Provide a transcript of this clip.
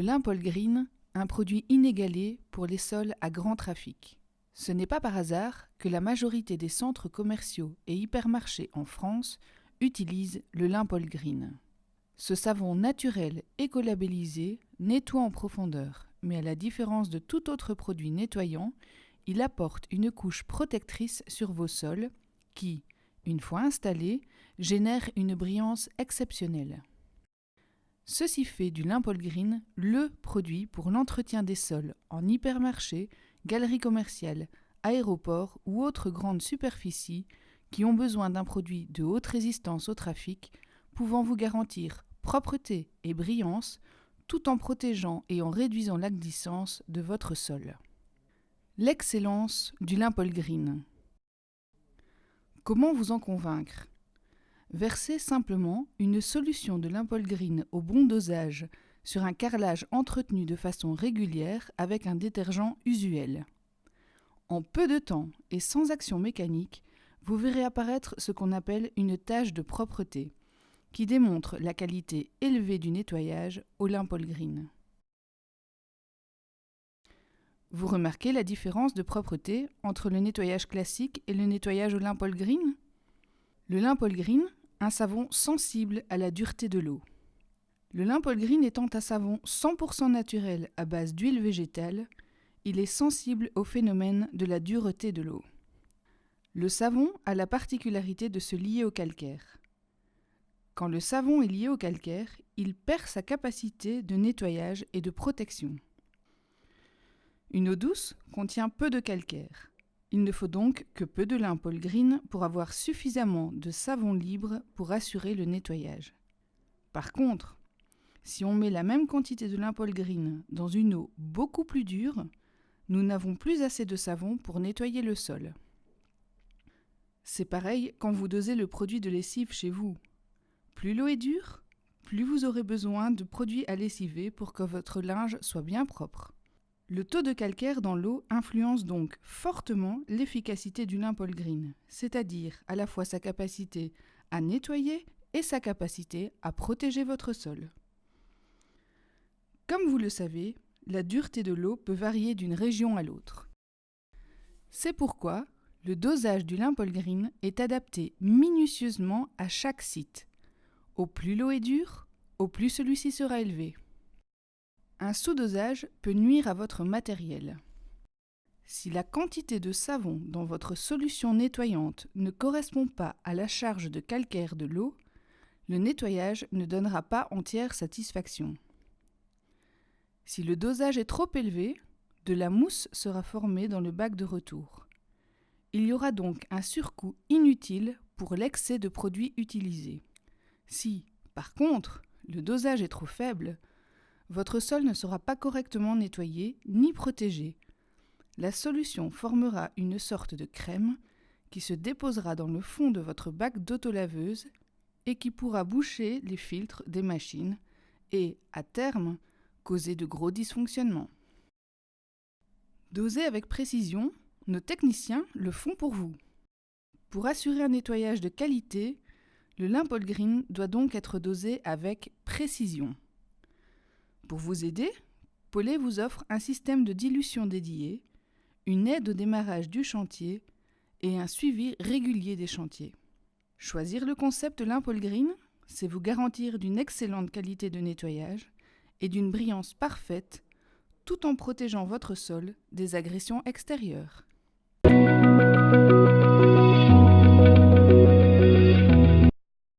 Limpol Green, un produit inégalé pour les sols à grand trafic. Ce n'est pas par hasard que la majorité des centres commerciaux et hypermarchés en France utilisent le Limpol Green. Ce savon naturel écolabellisé nettoie en profondeur, mais à la différence de tout autre produit nettoyant, il apporte une couche protectrice sur vos sols qui, une fois installée, génère une brillance exceptionnelle. Ceci fait du Limpol Green le produit pour l'entretien des sols en hypermarché, galeries commerciales, aéroports ou autres grandes superficies qui ont besoin d'un produit de haute résistance au trafic, pouvant vous garantir propreté et brillance tout en protégeant et en réduisant la glissance de votre sol. L'excellence du Limpol Green. Comment vous en convaincre ? Versez simplement une solution de Limpol Green au bon dosage sur un carrelage entretenu de façon régulière avec un détergent usuel. En peu de temps et sans action mécanique, vous verrez apparaître ce qu'on appelle une tache de propreté, qui démontre la qualité élevée du nettoyage au Limpol Green. Vous remarquez la différence de propreté entre le nettoyage classique et le nettoyage au Limpol Green ? Le Limpol Green, un savon sensible à la dureté de l'eau. Le Limpol Green étant un savon 100% naturel à base d'huile végétale, il est sensible au phénomène de la dureté de l'eau. Le savon a la particularité de se lier au calcaire. Quand le savon est lié au calcaire, il perd sa capacité de nettoyage et de protection. Une eau douce contient peu de calcaire. Il ne faut donc que peu de Limpol Green pour avoir suffisamment de savon libre pour assurer le nettoyage. Par contre, si on met la même quantité de Limpol Green dans une eau beaucoup plus dure, nous n'avons plus assez de savon pour nettoyer le sol. C'est pareil quand vous dosez le produit de lessive chez vous. Plus l'eau est dure, plus vous aurez besoin de produits à lessiver pour que votre linge soit bien propre. Le taux de calcaire dans l'eau influence donc fortement l'efficacité du Limpol Green, c'est-à-dire à la fois sa capacité à nettoyer et sa capacité à protéger votre sol. Comme vous le savez, la dureté de l'eau peut varier d'une région à l'autre. C'est pourquoi le dosage du Limpol Green est adapté minutieusement à chaque site. Au plus l'eau est dure, au plus celui-ci sera élevé. Un sous-dosage peut nuire à votre matériel. Si la quantité de savon dans votre solution nettoyante ne correspond pas à la charge de calcaire de l'eau, le nettoyage ne donnera pas entière satisfaction. Si le dosage est trop élevé, de la mousse sera formée dans le bac de retour. Il y aura donc un surcoût inutile pour l'excès de produits utilisés. Si, par contre, le dosage est trop faible, votre sol ne sera pas correctement nettoyé ni protégé. La solution formera une sorte de crème qui se déposera dans le fond de votre bac d'autolaveuse et qui pourra boucher les filtres des machines et, à terme, causer de gros dysfonctionnements. Dosez avec précision, nos techniciens le font pour vous. Pour assurer un nettoyage de qualité, le Limpol Green doit donc être dosé avec précision. Pour vous aider, Paulet vous offre un système de dilution dédié, une aide au démarrage du chantier et un suivi régulier des chantiers. Choisir le concept Limpol Green, c'est vous garantir d'une excellente qualité de nettoyage et d'une brillance parfaite, tout en protégeant votre sol des agressions extérieures.